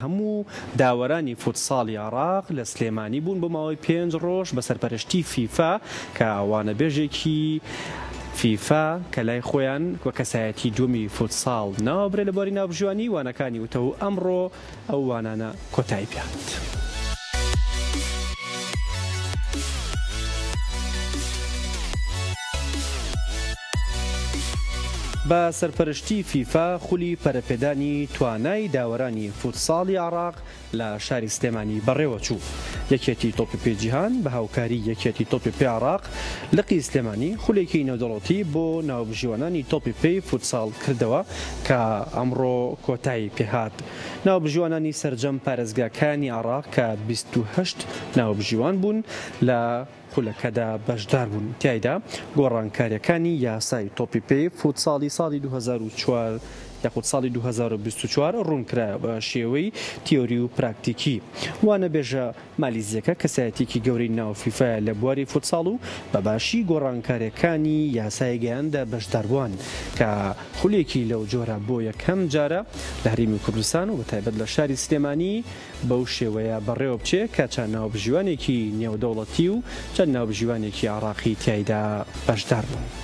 هەموو داوەرانی فوتساڵی عێراق لە سلێمانی بوون بۆ ماوەی 5 ڕۆژ بە سەرپەرشتی فیفا کە ئەوانە بێژێکی فیفا کە لای خۆیان وە کەسایەتی دومی فوتساڵ ناوەبرێ لە بۆری ناوبژوانی وانەکانی وتەوە ئەمڕۆ ئەو وانانە کۆتایی پێهات. بە سەرپەرشتی فیفا خولی پەرەپێدانی توانای داوەرانی فوتساڵی عێراق لە شاری سلێمانی بەڕێوە چوو. یەکێتی تۆپی پێ جیهان بە هاوکاری یەکێتی تۆپی پێ عێراق لقی سلێمانی خولێکی نێودەوڵەتی بۆ ناوبژیوانانی تۆپی پێی فوتساڵ کردەوە کە ئەمڕۆ کۆتایی پێهات. ناوبژیوانانی سەرجەم پارێزگاکانی عێراق کە 28 ناوبژیوان بوون لە خولەکەدا بەشدار بوون. تایدا گۆڕانکاریەکانی یاسای تۆپی پێی فوتساڵی ساڵی 2004 یاخود ساڵی 2024 ڕوونکرا بە شێوەی تیۆری و پراکتیکی. وانە بێژە مالیزیەکە کەسایەتێکی گەورەی ناو فیفایە لە بواری فوتساڵ و بەباشی گۆڕانکاریەکانی یاسای گەیاندە بەشداربووان کە خولێکی لەو جۆرە بۆ یەکەم جارە لە هەرێمی کوردستان و بەتایبەت لە شاری سلێمانی بەو شێوەیە بەڕێوە بچێ کە چەند ناوبژیوانێکی نێودەوڵەتی و چەند ناوبژیوانێکی عێراقی تایدا بەشدار بوون.